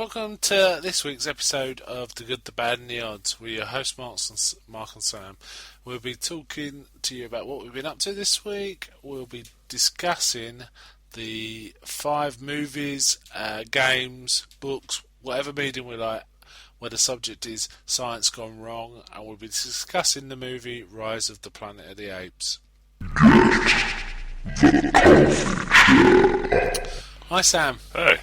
Welcome to this week's episode of The Good, the Bad and the Odds. We're your hosts, Mark and Sam. We'll be talking to you about what we've been up to this week. We'll be discussing the 5 movies, games, books, whatever medium we like, where the subject is science gone wrong, and we'll be discussing the movie Rise of the Planet of the Apes. Hi Sam. Hey.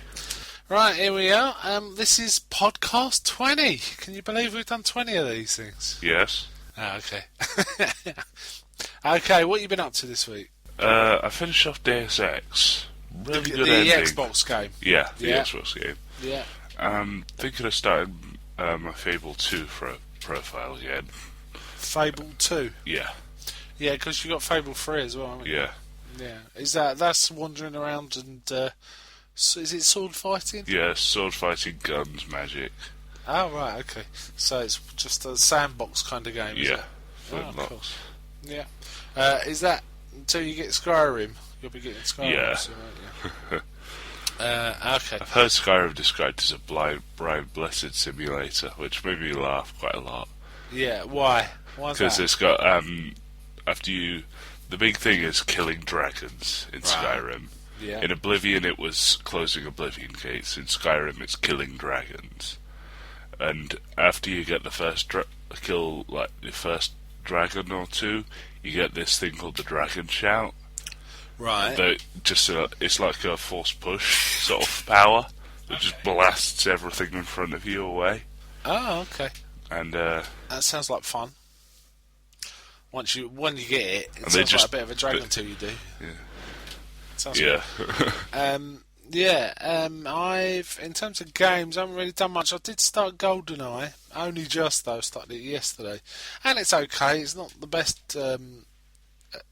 Right, here we are. This is podcast 20. Can you believe we've done 20 of these things? Yes. Okay. Okay, what have you been up to this week? I finished off Deus Ex. Really good the ending. Xbox game. Yeah, the Xbox game. Yeah. Thinking of starting my Fable 2 profile again. Fable 2? Yeah. Yeah, because you got Fable 3 as well, haven't you? Yeah. Yeah. That's wandering around and... is it sword fighting? Yeah, sword fighting, guns, magic. Oh, right, okay. So it's just a sandbox kind of game, is it? Yeah. Cool. Yeah. Is that until you get Skyrim? You'll be getting Skyrim soon, won't you? Okay. I've heard Skyrim described as a Brian Blessed simulator, which made me laugh quite a lot. Yeah, why? Why is that? Because it's got, the big thing is killing dragons in Skyrim. Yeah. In Oblivion, it was closing Oblivion gates. In Skyrim, it's killing dragons. And after you get the first kill, like the first dragon or two, you get this thing called the Dragon Shout. Right. That it's like a force push sort of power that just blasts everything in front of you away. Oh, okay. And that sounds like fun. When you get it, it sounds like a bit of a drag until you do. Yeah. Sounds yeah. I've, in terms of games, I haven't really done much. I did start GoldenEye, only just though, started it yesterday. And it's okay, it's not the best,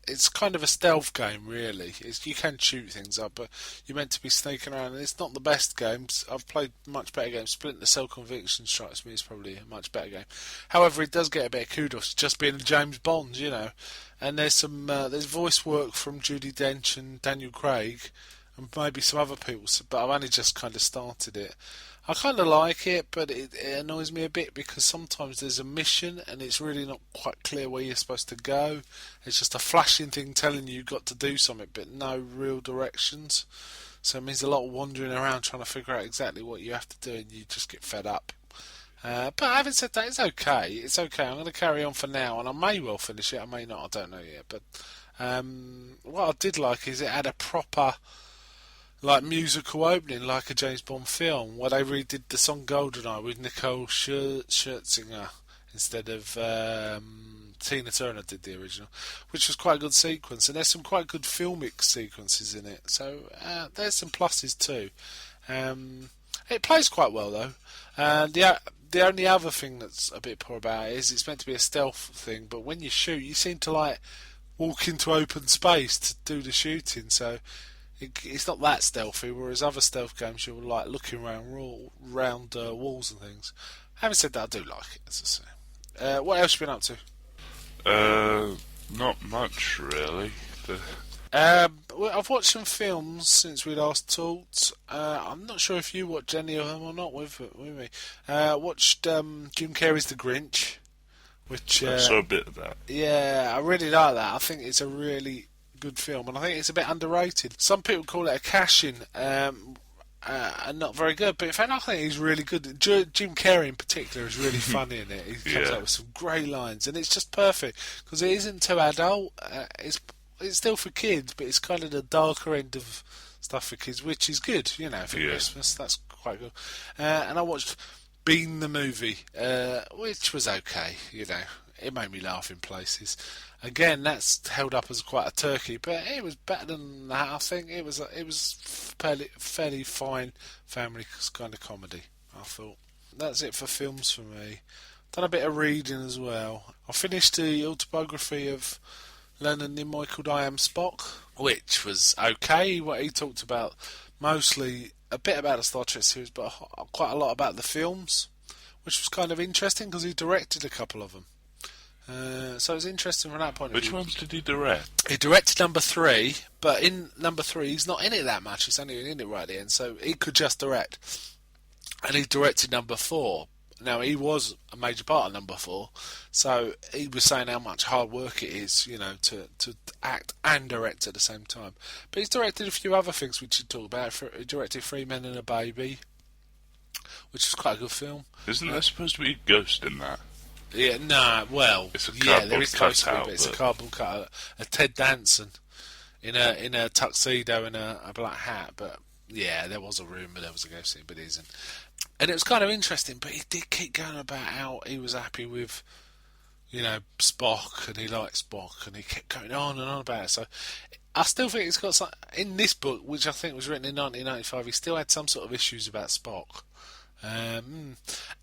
it's kind of a stealth game really. You can shoot things up, but you're meant to be sneaking around, and it's not the best games. I've played much better games. Splinter Cell Conviction strikes me as probably a much better game. However, it does get a bit of kudos, just being a James Bond, you know. And there's there's voice work from Judi Dench and Daniel Craig, and maybe some other people. But I've only just kind of started it. I kind of like it, but it annoys me a bit because sometimes there's a mission and it's really not quite clear where you're supposed to go. It's just a flashing thing telling you you've got to do something, but no real directions. So it means a lot of wandering around trying to figure out exactly what you have to do, and you just get fed up. But having said that, it's okay. It's okay. I'm going to carry on for now, and I may well finish it. I may not. I don't know yet. But what I did like is it had a proper, like, musical opening, like a James Bond film, where they redid the song GoldenEye with Nicole Scherzinger instead of Tina Turner did the original, which was quite a good sequence. And there's some quite good filmic sequences in it. So there's some pluses too. It plays quite well though. The only other thing that's a bit poor about it is it's meant to be a stealth thing, but when you shoot, you seem to like walk into open space to do the shooting, so it's not that stealthy. Whereas other stealth games, you're like looking around walls and things. Having said that, I do like it, as I say. What else have you been up to? Not much really. I've watched some films since we last talked. I'm not sure if you watched any of them or not with me. Watched Jim Carrey's The Grinch, which I saw a bit of that. Yeah, I really like that. I think it's a really good film, and I think it's a bit underrated. Some people call it a cash-in, and not very good, but in fact I think he's really good. Jim Carrey in particular is really funny in it. He comes up with some great lines, and it's just perfect because it isn't too adult. It's still for kids, but it's kind of the darker end of stuff for kids, which is good, you know, for Christmas. That's quite good. And I watched Bean the movie, which was okay, you know. It made me laugh in places. Again, that's held up as quite a turkey, but it was better than that, I think. It was fairly fine family kind of comedy, I thought. That's it for films for me. Done a bit of reading as well. I finished the autobiography of Leonard Nimoy called I Am Spock, which was okay. What he talked about, mostly a bit about the Star Trek series, but quite a lot about the films, which was kind of interesting because he directed a couple of them. So it was interesting from that point of view. Which ones did he direct? He directed number 3, but in number 3 he's not in it that much. He's only in it right at the end, so he could just direct. and he directed number 4. Now, he was a major part of number 4, so he was saying how much hard work it is, to act and direct at the same time. But he's directed a few other things which you talk about. He directed Three Men and a Baby, which was quite a good film. Isn't there supposed to be a ghost in that? Yeah, no, well, It's a there is supposed to be, but it's a cardboard cutout. A Ted Danson in a tuxedo and a black hat, but yeah, there was a rumour there was a ghost in it, but it isn't. And it was kind of interesting, but he did keep going about how he was happy with, Spock, and he liked Spock, and he kept going on and on about it. So I still think it's got some, in this book, which I think was written in 1995, he still had some sort of issues about Spock. And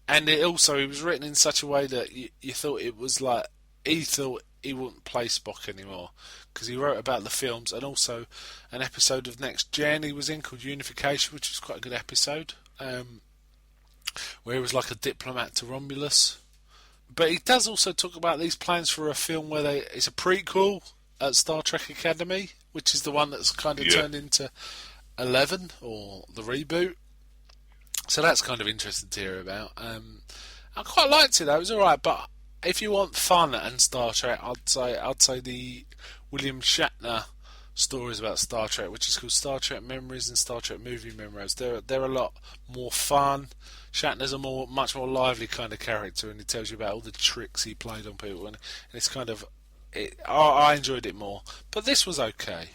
it was written in such a way that you thought it was like, he thought he wouldn't play Spock anymore, because he wrote about the films, and also an episode of Next Gen he was in called Unification, which was quite a good episode. Where he was like a diplomat to Romulus. But he does also talk about these plans for a film where it's a prequel at Star Trek Academy, which is the one that's kind of turned into 11, or the reboot. So that's kind of interesting to hear about. I quite liked it though, it was alright, but if you want fun and Star Trek, I'd say the William Shatner stories about Star Trek, which is called Star Trek Memories and Star Trek Movie Memories. They're a lot more fun. Shatner's a much more lively kind of character, and he tells you about all the tricks he played on people, and it's kind of, I enjoyed it more. But this was okay.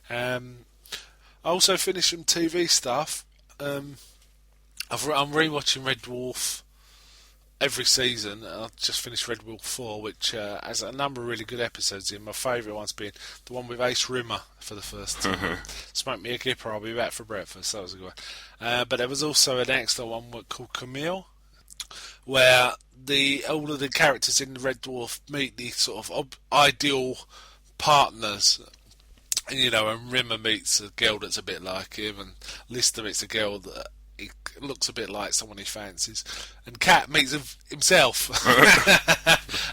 I also finished some TV stuff. I'm rewatching Red Dwarf every season. I just finished Red Dwarf 4, which has a number of really good episodes in. My favourite one's been the one with Ace Rimmer for the first time. Smoke me a kipper, I'll be back for breakfast. That was a good one. But there was also an excellent one called Camille, where all of the characters in the Red Dwarf meet these sort of ideal partners. And Rimmer meets a girl that's a bit like him, and Lister meets a girl that he looks a bit like someone he fancies, and Cat meets himself,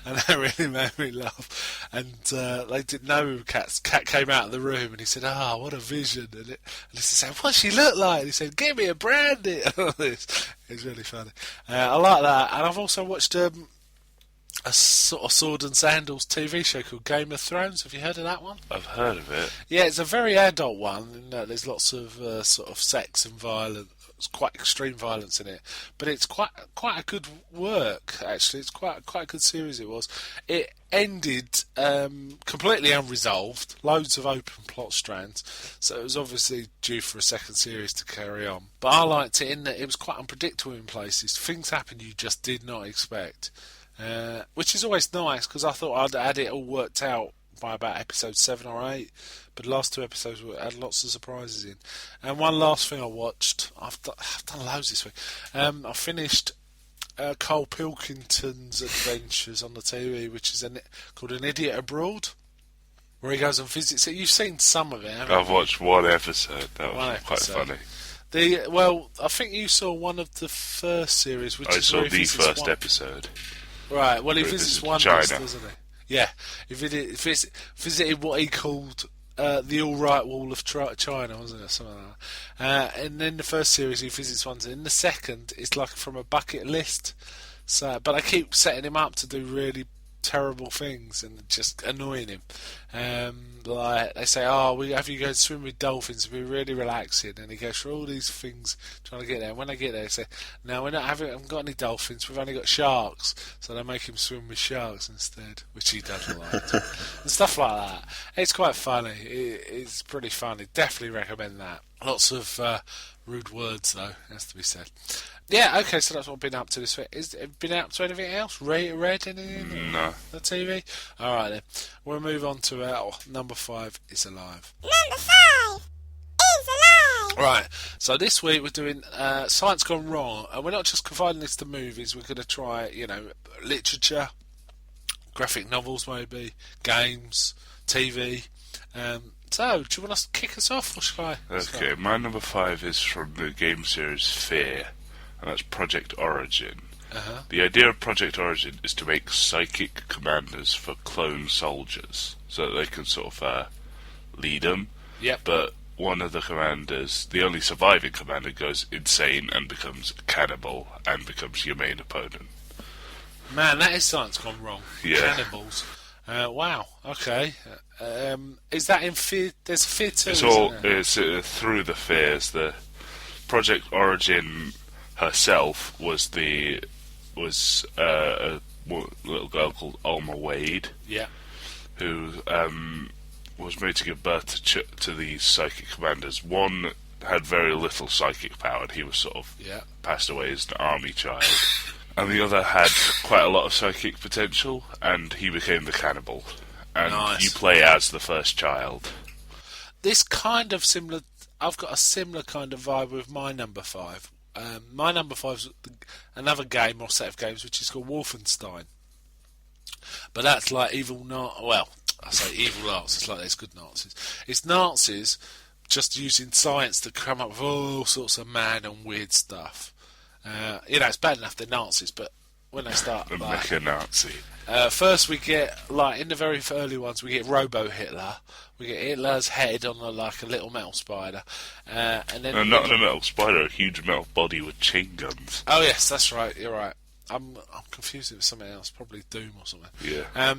and that really made me laugh. And they didn't know Cat came out of the room, and he said, what a vision. And he said, what's she look like? And he said, give me a brandy. It's really funny. I like that. And I've also watched a sort of sword and sandals TV show called Game of Thrones. Have you heard of that one? I've heard of it. Yeah, it's a very adult one. There's lots of sort of sex and violence, quite extreme violence in it, but it's quite a good work actually. It's quite a good series. It ended completely unresolved, loads of open plot strands, so it was obviously due for a second series to carry on. But I liked it in that it was quite unpredictable in places. Things happened you just did not expect, which is always nice, because I thought I'd had it all worked out by about episode 7 or 8, but the last 2 episodes had lots of surprises in. And one last thing I watched, I've done loads this week. I finished Cole Pilkington's Adventures on the TV, which is called An Idiot Abroad, where he goes and visits it. You've seen some of it, haven't you? I've watched one episode. That was quite funny. I think you saw one of the first series, which I is saw the first episode. Right, well, he visits Wonders, China, doesn't he? Yeah, he visited what he called the all-right wall of China, wasn't it? Something like that. And in the first series, he visits one. In the second, it's like from a bucket list. So, but I keep setting him up to do really terrible things and just annoying him. Like they say, we have you go swim with dolphins, it'll be really relaxing, and he goes through all these things trying to get there. And when I get there, they say, no, I haven't got any dolphins, we've only got sharks. So they make him swim with sharks instead, which he doesn't like. And stuff like that. It's quite funny. It's pretty funny. Definitely recommend that. Lots of rude words though, has to be said. Yeah, okay, so that's what I've been up to this week. Have you been up to anything else? Read anything? No. The TV? Alright then. We'll move on to our number 5 is Alive. Number 5 is Alive. Right, so this week we're doing Science Gone Wrong, and we're not just confining this to movies, we're going to try, literature, graphic novels maybe, games, TV. So, do you want us to kick us off, or shall I? Okay, my number 5 is from the game series Fear, and that's Project Origin. Uh-huh. The idea of Project Origin is to make psychic commanders for clone soldiers, so that they can sort of lead them. Yep. But one of the commanders, the only surviving commander, goes insane and becomes a cannibal and becomes your main opponent. Man, that is science gone wrong. Yeah. Cannibals. Wow. Okay. Is that in Fear? There's Fear 2. It's isn't all there? it's through the fears. The Project Origin herself was a little girl called Alma Wade, Yeah. who was made to give birth to these psychic commanders. One had very little psychic power, and he was sort of Yeah. passed away as an army child. And the other had quite a lot of psychic potential, and he became the cannibal. And Nice. you play as the first child. This kind of similar. I've got a similar kind of vibe with my number 5. My number 5's another game or set of games which is called Wolfenstein. But that's like evil well, I say evil arts. It's like there's good Nazis. It's Nazis just using science to come up with all sorts of mad and weird stuff. It's bad enough they're Nazis, but when they start, The like, Mecha Nazi. first we get, like, in the very early ones, we get Robo Hitler. We get Hitler's head on a little metal spider, and then And not a metal spider, a huge metal body with chain guns. oh yes, that's right. You're right. I'm confusing it with something else, probably Doom or something. Yeah.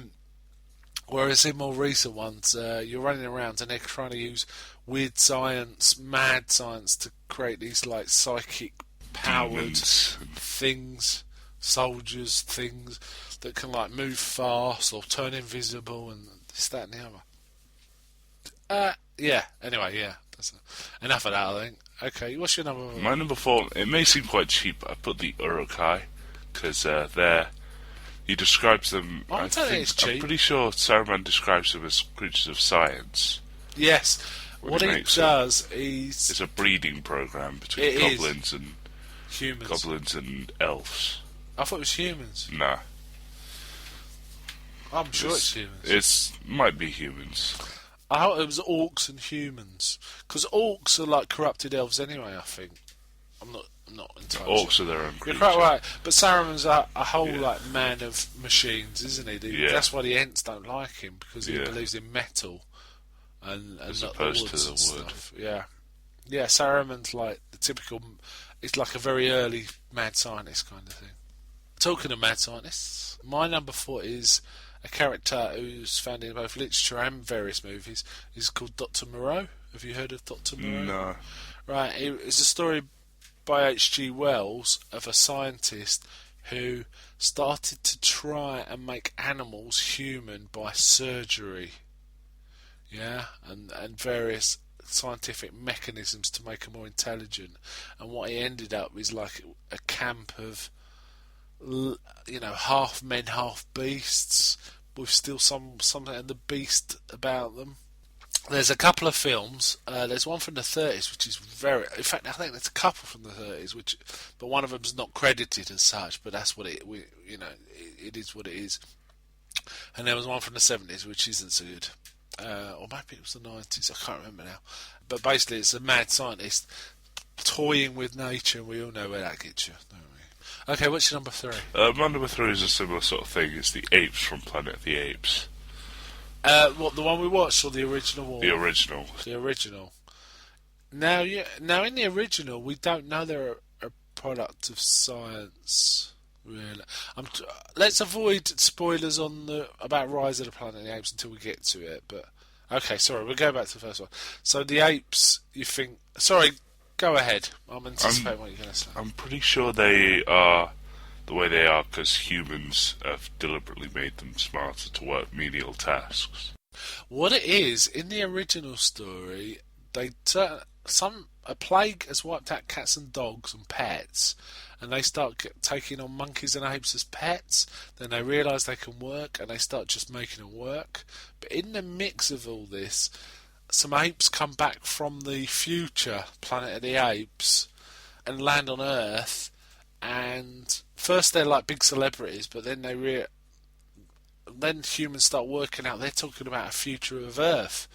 Whereas in more recent ones, you're running around and they're trying to use weird science, mad science, to create these like psychic powered Demons. things, soldiers, things that can like move fast or turn invisible and this, that, and the other. Yeah. Anyway, yeah. That's enough of that, I think. Okay, what's your number? My number 4, it may seem quite cheap, but I put the Urukai, because he describes them, I'm telling you it's cheap. I'm pretty sure Saruman describes them as creatures of science. Yes. What What he he makes does is It's a breeding program between It is. goblins humans. and elves. I thought it was humans. Nah, I'm sure it's humans. It might be humans. I thought it was orcs and humans, because orcs are like corrupted elves anyway. I think. I'm not entirely Orcs sure. are their own You're creatures. quite right, but Saruman's a whole Yeah. like man of machines, isn't he? Yeah. That's why the Ents don't like him, because he Yeah. believes in metal and As not opposed the to woods the and wood. stuff. Yeah, yeah. Saruman's like the typical. It's like a very early mad scientist kind of thing. Talking of mad scientists, my number 4 is a character who's found in both literature and various movies. He's called Dr. Moreau. Have you heard of Dr. Moreau? No. Right, it's a story by H.G. Wells of a scientist who started to try and make animals human by surgery. Yeah, and various scientific mechanisms to make them more intelligent. And what he ended up is like a camp of, half men, half beasts, with still something of the beast about them. There's a couple of films. There's one from the 30s, which is very. In fact, I think there's a couple from the 30s, but one of them's not credited as such. But that's what it is what it is. And there was one from the 70s, which isn't so good, or maybe it was the 90s. I can't remember now. But basically, it's a mad scientist toying with nature, and we all know where that gets you, don't we? Okay, what's your number 3? My number 3 is a similar sort of thing. It's the Apes from Planet of the Apes. What, the one we watched or the original one? The original. The original. Now, in the original, we don't know they're a product of science. Really, let's avoid spoilers about Rise of the Planet of the Apes until we get to it. But okay, sorry, we'll go back to the first one. So the apes, you think? Sorry, go ahead. I'm anticipating what you're going to say. I'm pretty sure they are the way they are because humans have deliberately made them smarter to work menial tasks. What it is in the original story, a plague has wiped out cats and dogs and pets, and they start taking on monkeys and apes as pets. Then they realise they can work, and they start just making them work. But in the mix of all this, some apes come back from the future Planet of the Apes and land on Earth. And first they're like big celebrities, but then then humans start working out they're talking about a future of Earth.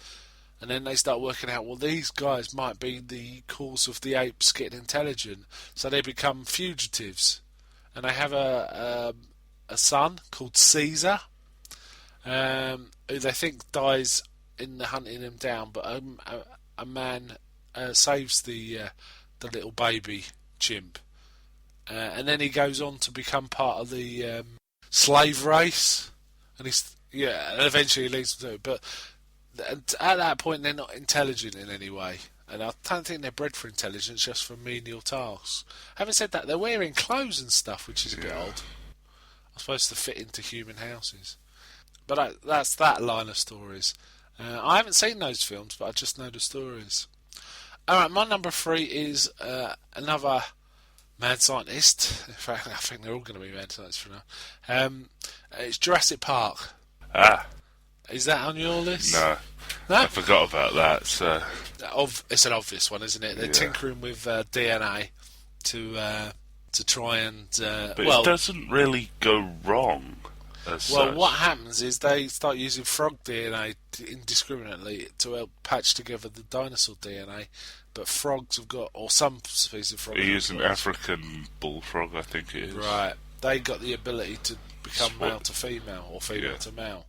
And then they start working out, well, these guys might be the cause of the apes getting intelligent. So they become fugitives. And they have a son called Caesar, who they think dies in the hunting them down. But a man saves the little baby chimp, and then he goes on to become part of the slave race, and and eventually he leads them to it. But at that point, they're not intelligent in any way, and I don't think they're bred for intelligence, just for menial tasks. Having said that, they're wearing clothes and stuff, which is a bit odd. I'm supposed to fit into human houses, but that's that line of stories. I haven't seen those films, but I just know the stories. Alright, my number 3 is another mad scientist. In fact, I think they're all going to be mad scientists for now. It's Jurassic Park. Ah. Is that on your list? No. I forgot about that. So. It's an obvious one, isn't it? They're tinkering with DNA to try and... but it doesn't really go wrong. What happens is they start using frog DNA indiscriminately to help patch together the dinosaur DNA, but frogs have got, or some species of frogs. He is an African bullfrog, I think it is. Right. They got the ability to become male to female, or female to male.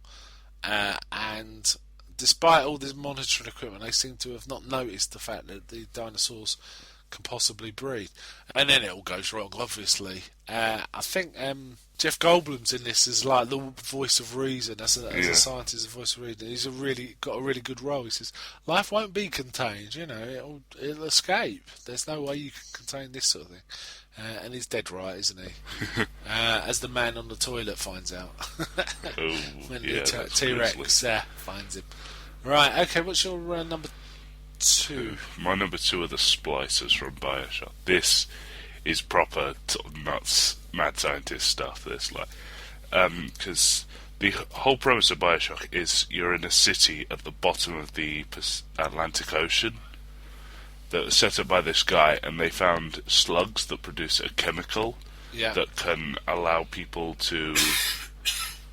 And despite all this monitoring equipment, they seem to have not noticed the fact that the dinosaurs can possibly breed. And then it all goes wrong, obviously. I think Jeff Goldblum's in this as like the voice of reason, as a scientist, the voice of reason. He's got a really good role. He says, life won't be contained, it'll escape. There's no way you can contain this sort of thing. And he's dead right, isn't he? As the man on the toilet finds out. When the T-Rex finds him. Right, okay, what's your number 2? My number 2 are the splicers from BioShock. This is proper nuts, mad scientist stuff. This, because the whole premise of BioShock is you're in a city at the bottom of the Atlantic Ocean that was set up by this guy, and they found slugs that produce a chemical that can allow people to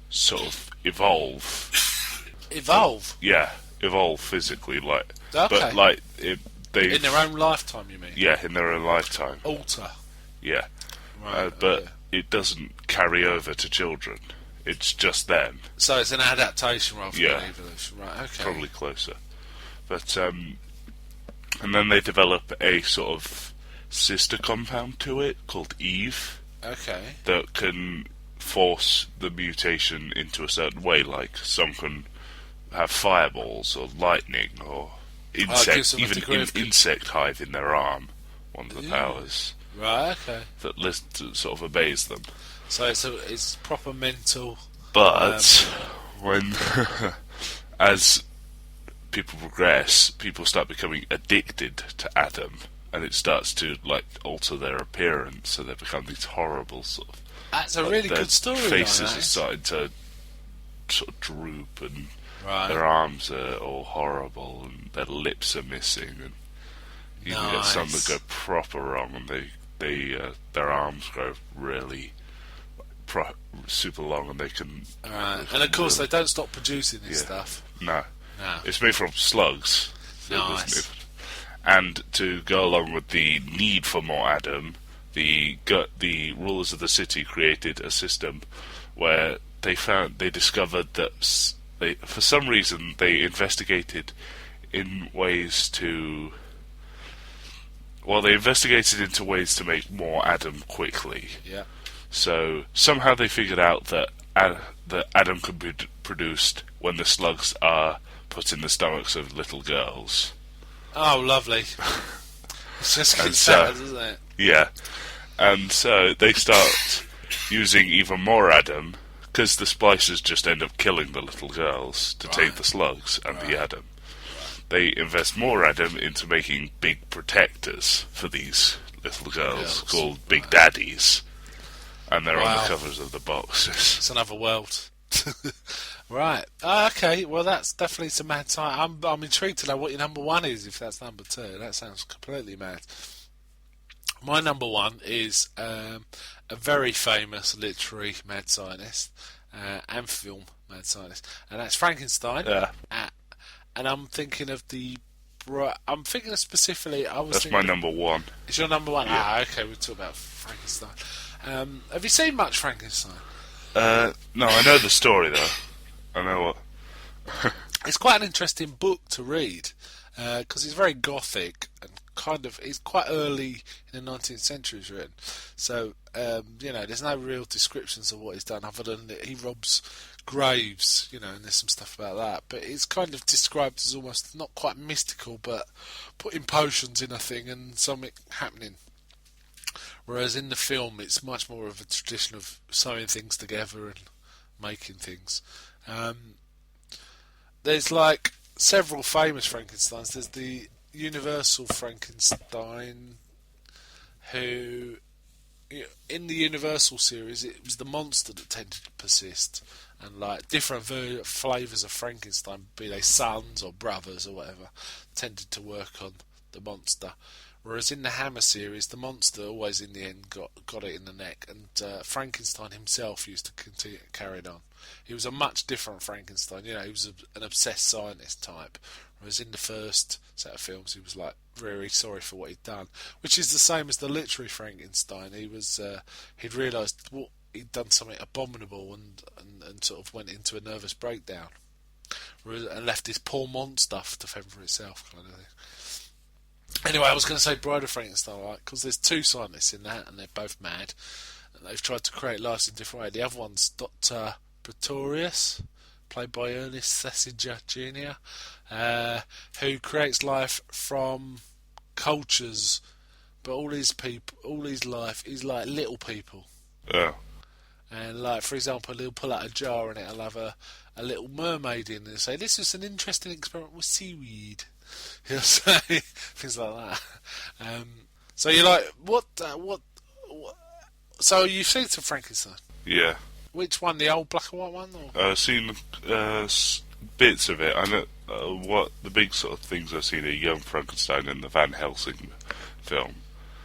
sort of evolve. Evolve? Yeah, evolve physically, Okay. But they in their own lifetime, you mean? Yeah, in their own lifetime. Alter. Yeah, right. But it doesn't carry over to children. It's just them. So it's an adaptation rather than evolution, right? Okay. Probably closer, but and then they develop a sort of sister compound to it called Eve. Okay. That can force the mutation into a certain way. Like some can have fireballs or lightning or insect, insect hive in their arm. One of the powers. Right. Okay. That sort of obeys them. So it's proper mental. But when as people progress, people start becoming addicted to Adam, and it starts to alter their appearance, so they become these horrible sort of. That's a really good story. Faces are starting to sort of droop, and their arms are all horrible, and their lips are missing, and you can get some that go proper wrong, and their arms grow really super long, and they can. And of course, they don't stop producing this stuff. No. It's made from slugs. Nice. And to go along with the need for more Adam, the rulers of the city created a system where they discovered that for some reason they investigated in ways to. Well, they investigated into ways to make more Adam quickly. Yeah. So somehow they figured out that Adam could be produced when the slugs are put in the stomachs of little girls. Oh, lovely. It's just getting sad, isn't it? Yeah. And so they start using even more Adam, because the splicers just end up killing the little girls to take the slugs and the Adam. They invest more Adam into making big protectors for these little girls called Big Daddies. And they're on the covers of the boxes. It's another world. Right. Okay. Well, that's definitely some mad time. I'm intrigued to know what your number 1 is, if that's number 2. That sounds completely mad. My number 1 is a very famous literary mad scientist and film mad scientist, and that's Frankenstein. Yeah. And I'm thinking of specifically. That's my number 1. It's your number 1. Yeah. Okay. We'll talk about Frankenstein. Have you seen much Frankenstein? No, I know the story though. I know what. It's quite an interesting book to read. because it's very gothic and it's quite early in the 19th century it's written. So there's no real descriptions of what he's done other than that he robs graves, and there's some stuff about that. But it's kind of described as almost not quite mystical, but putting potions in a thing and something happening. Whereas in the film, it's much more of a tradition of sewing things together and making things. There's like several famous Frankensteins. There's the Universal Frankenstein, who in the Universal series it was the monster that tended to persist, and like different flavours of Frankenstein, be they sons or brothers or whatever, tended to work on the monster. Whereas in the Hammer series, the monster always in the end got it in the neck, and Frankenstein himself used to continue carried on. He was a much different Frankenstein. He was an obsessed scientist type. Whereas in the first set of films, he was like very sorry for what he'd done, which is the same as the literary Frankenstein. He'd realised what he'd done something abominable and sort of went into a nervous breakdown, and left this poor monster to fend for itself, kind of thing. Anyway, I was going to say Bride of Frankenstein, right? Because there's two scientists in that, and they're both mad. And they've tried to create lives in different ways. The other one's Dr. Pretorius, played by Ernest Thesiger Jr., who creates life from cultures, but all his life is like little people. Yeah. And like, for example, he'll pull out a jar and it'll have a little mermaid in, and say, "This is an interesting experiment with seaweed." He'll say things like that. So you're like, what? So you've seen some Frankenstein? Yeah. Which one? The old black and white one? Or? I've seen bits of it. I know what the big sort of things I've seen are Young Frankenstein and the Van Helsing film.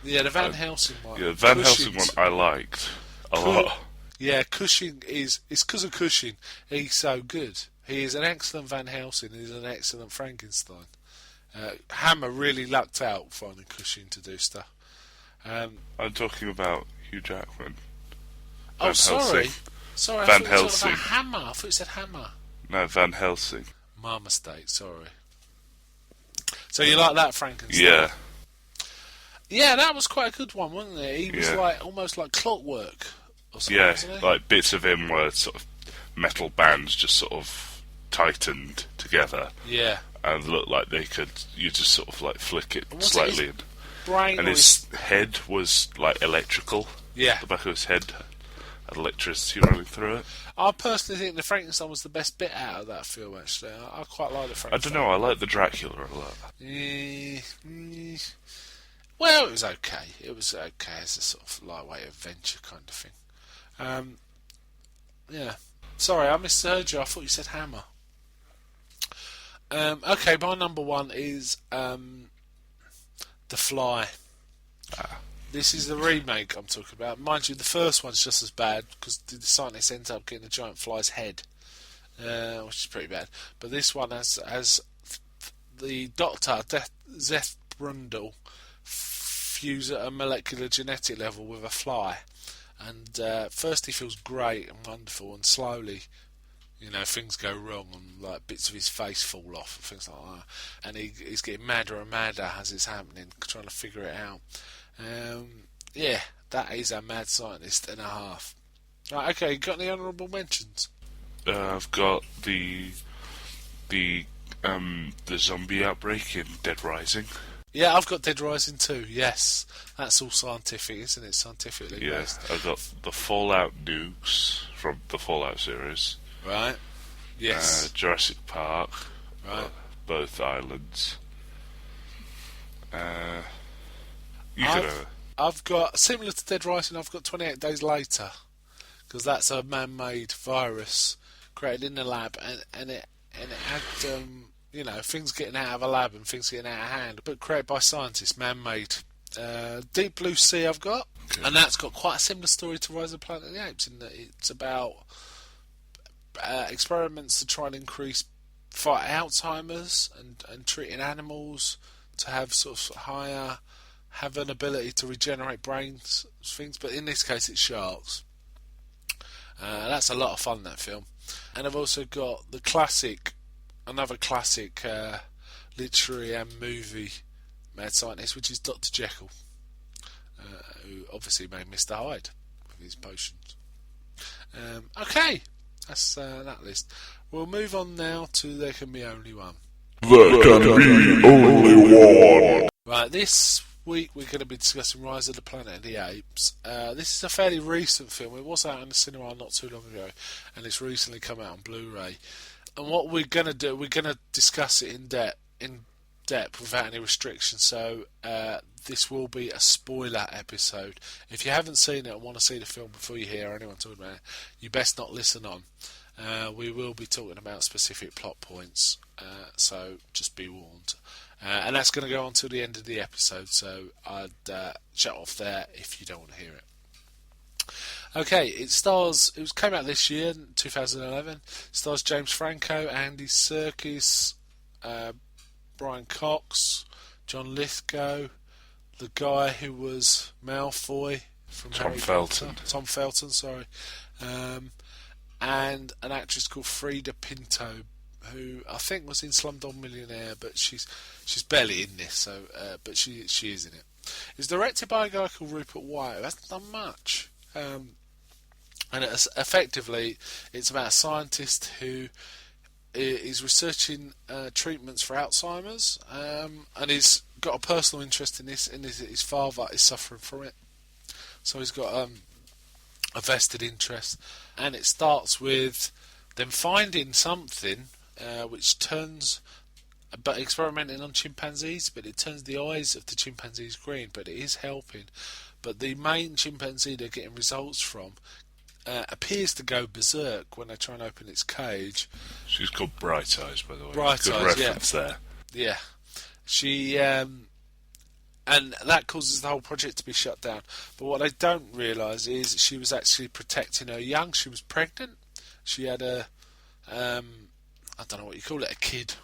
Yeah, the Van Helsing one. Yeah, the Van Helsing one I liked a lot. Yeah, Cushing it's because of Cushing. He's so good. He is an excellent Van Helsing. He's an excellent Frankenstein. Hammer really lucked out finding Cushing to do stuff. I'm talking about Hugh Jackman. Oh, sorry. Helsing. Sorry, Van I thought Helsing. you were talking about Hammer. I thought you said Hammer. No, Van Helsing. My mistake, sorry. So you like that Frankenstein? Yeah. Yeah, that was quite a good one, wasn't it? He was Yeah. almost like clockwork or something, Yeah, wasn't he? like bits of him were sort of metal bands just sort of tightened together Yeah. and looked like you just sort of like flick it Was it slightly. his brain And or his head was like electrical. Yeah. The back of his head had electricity running through it. I personally think the Frankenstein was the best bit out of that film, actually. I quite like the I Frankenstein. don't know, I like the Dracula a lot. Well, it was okay. It was okay as a sort of lightweight adventure kind of thing. Yeah. Sorry, I misheard you. I thought you said Hammer. Okay, my number one is The Fly. This is the remake I'm talking about. Mind you, the first one's just as bad because the scientist ends up getting a giant fly's head, which is pretty bad. But this one has the doctor, Zeth Brundle, fuse at a molecular genetic level with a fly. And first he feels great and wonderful, and slowly, things go wrong and like bits of his face fall off and things like that. And he's getting madder and madder as it's happening, trying to figure it out. Yeah, that is a mad scientist and a half. Right, okay, got any honourable mentions? I've got the zombie outbreak in Dead Rising. Yeah, I've got Dead Rising too, yes. That's all scientific, isn't it? Scientifically based. I've got the Fallout nukes from the Fallout series. Right. Yes. Jurassic Park. Right. Both islands. You could have... I've got, similar to Dead Rising, I've got 28 Days Later. Because that's a man-made virus created in the lab, and it had, things getting out of a lab and things getting out of hand, but created by scientists, man-made. Deep Blue Sea I've got, and that's got quite a similar story to Rise of the Planet of the Apes, in that it's about experiments to try and fight Alzheimer's and treating animals to have sort of have an ability to regenerate brains things, but in this case it's sharks. That's a lot of fun, that film. And I've also got another classic literary and movie mad scientist, which is Dr. Jekyll, who obviously made Mr. Hyde with his potions. Okay, that's that list. We'll move on now to There Can Be Only One. There can be only one. Right, this week we're going to be discussing Rise of the Planet of the Apes. This is a fairly recent film. It was out in the cinema not too long ago, and it's recently come out on Blu-ray. And what we're going to do, we're going to discuss it in depth without any restrictions. So this will be a spoiler episode. If you haven't seen it and want to see the film before you hear anyone talking about it, you best not listen on. We will be talking about specific plot points, so just be warned. And that's going to go on till the end of the episode, so I'd shut off there if you don't want to hear it. Okay, it came out this year, 2011. Stars James Franco, Andy Serkis, Brian Cox, John Lithgow, the guy who was Malfoy from Tom Harry Felton. Potter. Tom Felton, sorry. And an actress called Frida Pinto, who I think was in Slumdog Millionaire, but she's barely in this. So, but she is in it. It's directed by a guy called Rupert Wyatt, who hasn't done much. And effectively, it's about a scientist who is researching treatments for Alzheimer's, and he's got a personal interest in this, and his father is suffering from it. So he's got a vested interest, and it starts with them finding something which turns, but experimenting on chimpanzees, but it turns the eyes of the chimpanzees green, but it is helping. But the main chimpanzee they're getting results from appears to go berserk when they try and open its cage. She's called Bright Eyes, by the way. Bright Good Eyes, reference there. Yeah. She and that causes the whole project to be shut down. But what they don't realise is she was actually protecting her young. She was pregnant. She had I don't know what you call it, a kid.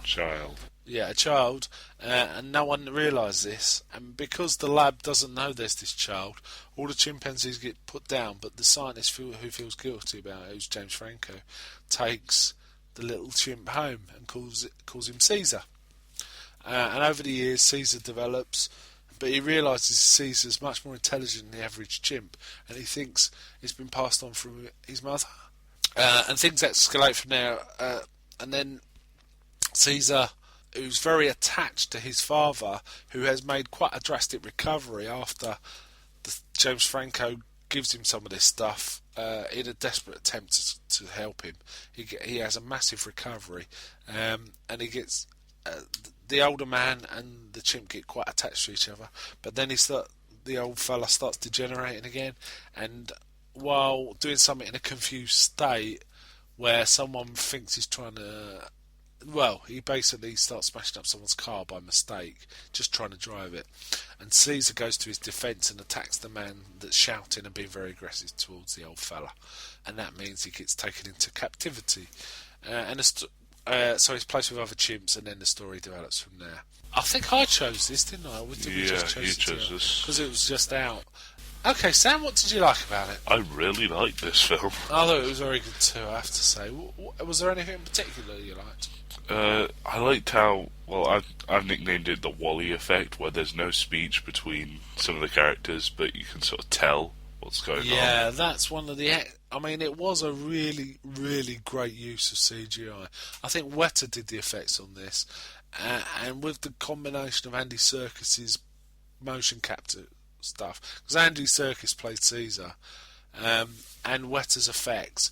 Child. Yeah, a child, and no one realised this. And because the lab doesn't know there's this child, all the chimpanzees get put down. But the scientist who feels guilty about it, who's James Franco, takes the little chimp home and calls him Caesar. And over the years, Caesar develops, but he realises Caesar's much more intelligent than the average chimp, and he thinks it's been passed on from his mother. And things escalate from there, and then Caesar, who's very attached to his father, who has made quite a drastic recovery after James Franco gives him some of this stuff in a desperate attempt to help him. He has a massive recovery, and he gets the older man and the chimp get quite attached to each other. But then the old fella starts degenerating again, and while doing something in a confused state, where someone thinks he's trying to. Well, he basically starts smashing up someone's car by mistake, just trying to drive it. And Caesar goes to his defence and attacks the man that's shouting and being very aggressive towards the old fella. And that means he gets taken into captivity. So he's placed with other chimps, and then the story develops from there. I think I chose this, didn't I? You chose this. Because it was just out. Okay, Sam, what did you like about it? I really liked this film. I thought it was very good too, I have to say. Was there anything in particular you liked? I liked how, well, I've nicknamed it the Wall-E effect, where there's no speech between some of the characters, but you can sort of tell what's going on. Yeah, that's one of the... I mean, it was a really, really great use of CGI. I think Weta did the effects on this, and with the combination of Andy Serkis's motion capture stuff, because Andy Serkis played Caesar, and Weta's effects,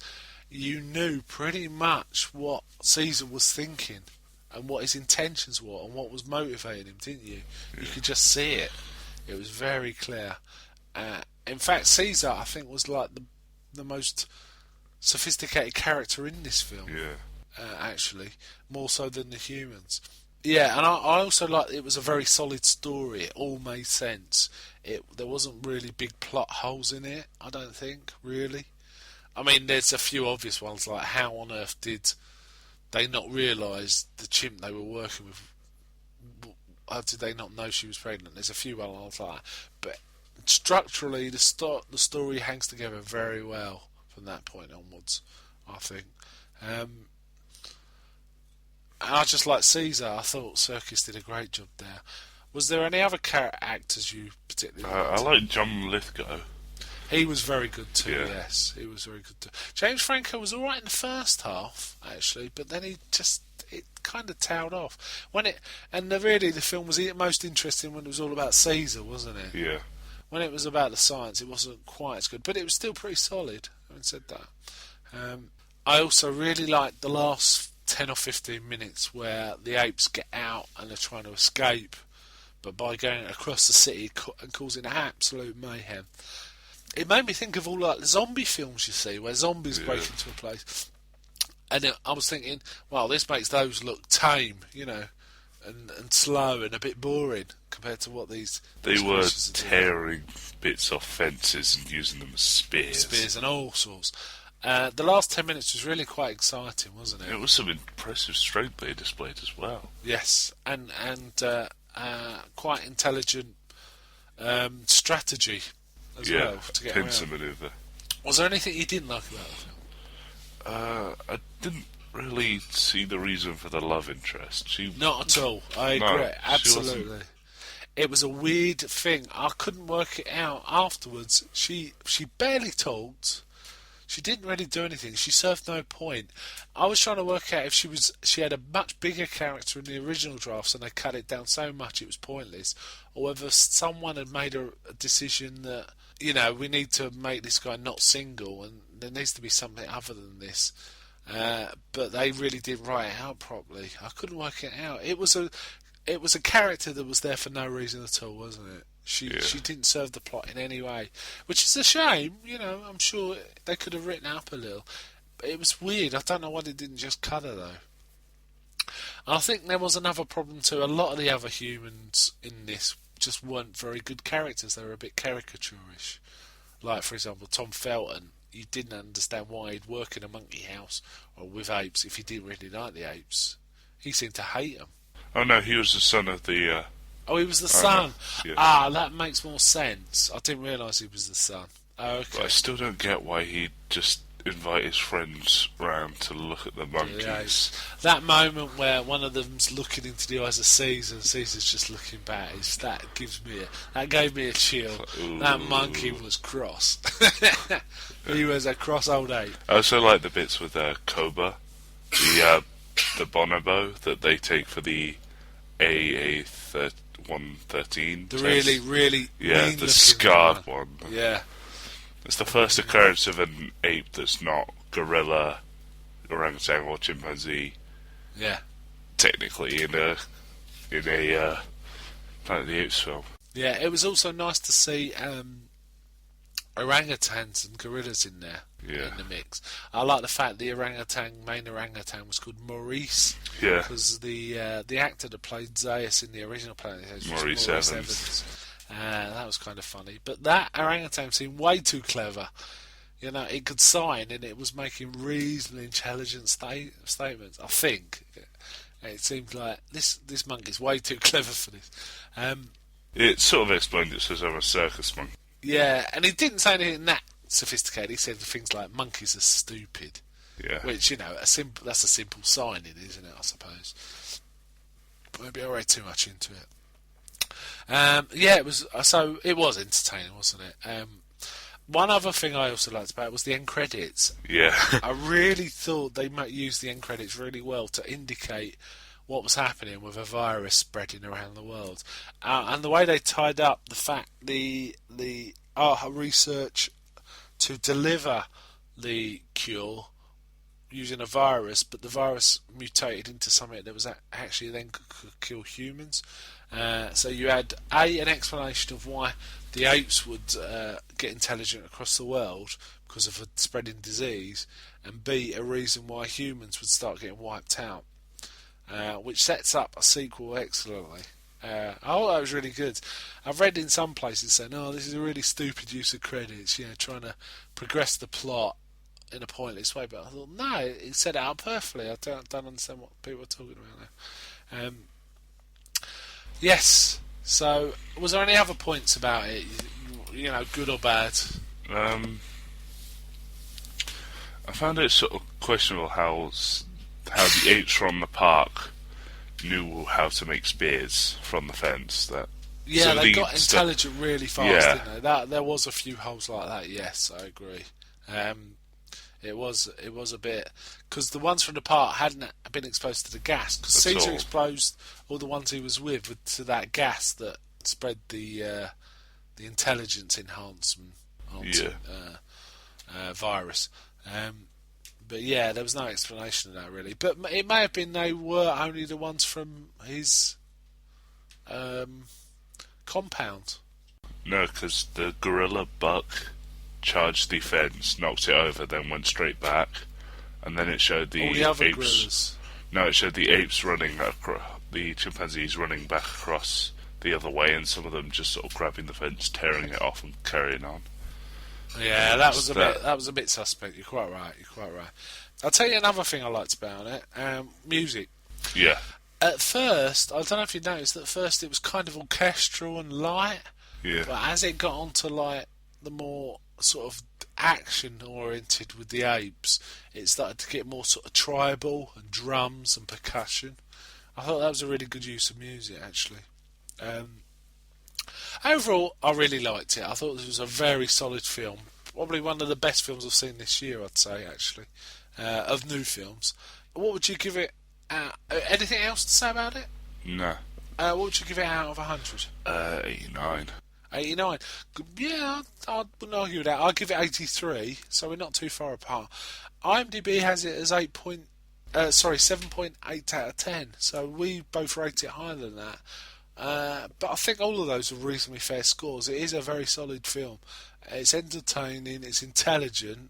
you knew pretty much what Caesar was thinking and what his intentions were and what was motivating him, didn't you? Yeah. You could just see it. It was very clear. In fact, Caesar, I think, was like the most sophisticated character in this film. Yeah. Actually, more so than the humans. Yeah, and I also liked it was a very solid story. It all made sense. There wasn't really big plot holes in it, I don't think, really. I mean, there's a few obvious ones, like how on earth did they not realise the chimp they were working with? How did they not know she was pregnant? There's a few ones like that. But structurally, the story hangs together very well from that point onwards, I think. And I just like Caesar. I thought Serkis did a great job there. Was there any other character actors you particularly I liked? like John Lithgow. He was very good too, Yeah. yes. He was very good too. James Franco was alright in the first half, actually, but then it kind of tailed off. Really the film was most interesting when it was all about Caesar, wasn't it? Yeah. When it was about the science, it wasn't quite as good, but it was still pretty solid, having said that. I also really liked the last 10 or 15 minutes where the apes get out and they're trying to escape, but by going across the city and causing absolute mayhem. It made me think of all like the zombie films you see, where zombies break into a place. And I was thinking, well, this makes those look tame, and slow and a bit boring compared to what these They were creatures are doing. tearing bits off fences and using them as spears. Spears and all sorts. The last 10 minutes was really quite exciting, wasn't it? It was some impressive strength they displayed as well. Yes, and quite intelligent strategy as well to get pincer around. maneuver. Was there anything you didn't like about the film? I didn't really see the reason for the love interest. Not at all. I No, agree. she Absolutely. It was a weird thing. I couldn't work it out afterwards. She barely talked. She didn't really do anything. She served no point. I was trying to work out if she had a much bigger character in the original drafts and they cut it down so much it was pointless, or whether someone had made a decision that we need to make this guy not single and there needs to be something other than this. But they really didn't write it out properly. I couldn't work it out. It was a character that was there for no reason at all, wasn't it? She didn't serve the plot in any way, which is a shame. I'm sure they could have written it up a little. But it was weird. I don't know why they didn't just cut her though. I think there was another problem too. A lot of the other humans in this just weren't very good characters. They were a bit caricaturish. Like, for example, Tom Felton. You didn't understand why he'd work in a monkey house or with apes if he didn't really like the apes. He seemed to hate them. Oh no, he was the son of the. Oh, he was the son. Yeah. Ah, that makes more sense. I didn't realise he was the son. Oh, But I okay. still don't get why he'd just invite his friends round to look at the monkeys. That moment where one of them's looking into the eyes of Caesar and Caesar's just looking back, that gave me a chill. Ooh. That monkey was cross. He was a cross old ape. I also like the bits with Koba, the bonobo that they take for the AA113. The really, really mean the scarred one. Yeah. It's the first occurrence of an ape that's not gorilla, orangutan, or chimpanzee. Yeah. Technically, in a Planet of the Apes film. Yeah, it was also nice to see orangutans and gorillas in there in the mix. I like the fact the main orangutan was called Maurice. Yeah. Because the actor that played Zaius in the original Planet of the Apes was Maurice Evans. That was kind of funny. But that orangutan seemed way too clever. It could sign and it was making reasonably intelligent statements. I think it seemed like this monkey's way too clever for this. It sort of explained it says I'm a circus monkey. Yeah, and he didn't say anything that sophisticated. He said things like monkeys are stupid. Yeah. Which, that's a simple signing, isn't it, I suppose. Maybe I read too much into it. It was entertaining, wasn't it? One other thing I also liked about it was the end credits. Yeah. I really thought they might use the end credits really well to indicate what was happening with a virus spreading around the world, and the way they tied up the fact the research to deliver the cure using a virus, but the virus mutated into something that was actually then could kill humans. So you had an explanation of why the apes would get intelligent across the world because of a spreading disease, and B, a reason why humans would start getting wiped out, which sets up a sequel excellently. I thought that was really good. I've read in some places saying, "Oh, this is a really stupid use of credits," trying to progress the plot in a pointless way. But I thought, no, it set it out perfectly. I don't understand what people are talking about now. Yes. So, was there any other points about it? Good or bad? I found it sort of questionable how the apes from the park knew how to make spears from the fence. That Yeah, so they got leads to- intelligent really fast, Yeah. didn't they? That there was a few holes like that. Yes, I agree. It was a bit because the ones from the part hadn't been exposed to the gas because That's Caesar all. exposed all the ones he was with to that gas that spread the intelligence enhancement onto, virus. But yeah, there was no explanation of that really. But it may have been they were only the ones from his compound. No, because the gorilla buck charged the fence, knocked it over, then went straight back, and then it showed the All the other apes. gorillas. No, it showed the apes running across, the chimpanzees running back across the other way, and some of them just sort of grabbing the fence, tearing it off, and carrying on. Yeah, that was a bit suspect. You're quite right. I'll tell you another thing I liked about it. Music. Yeah, At first, I don't know if you noticed. At first, it was kind of orchestral and light, yeah, but as it got onto like the more sort of action oriented with the apes, it started to get more sort of tribal and drums and percussion. I thought that was a really good use of music, actually. Overall, I really liked it. I thought this was a very solid film. Probably one of the best films I've seen this year, I'd say, actually, of new films. What would you give it? Anything else to say about it? no, What would you give it out of 100? 89. 89. Yeah, I wouldn't argue with that. I'll give it 83, so we're not too far apart. IMDb has it as 7.8 out of 10, so we both rate it higher than that. But I think all of those are reasonably fair scores. It is a very solid film. It's entertaining, it's intelligent.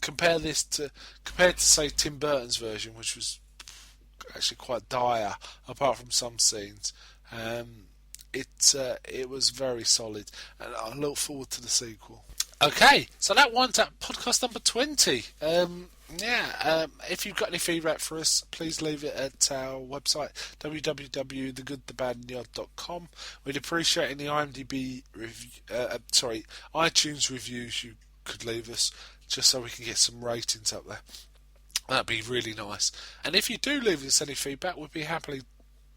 Compared to say Tim Burton's version, which was actually quite dire, apart from some scenes. It was very solid, and I look forward to the sequel. Okay, so that winds up podcast number 20. If you've got any feedback for us, please leave it at our website, www.thegoodthebadandtheodd.com. We'd appreciate any IMDb iTunes reviews you could leave us, just so we can get some ratings up there. That'd be really nice. And if you do leave us any feedback, we'd happily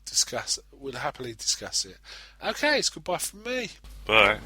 discuss it. Okay, it's goodbye from me. Bye.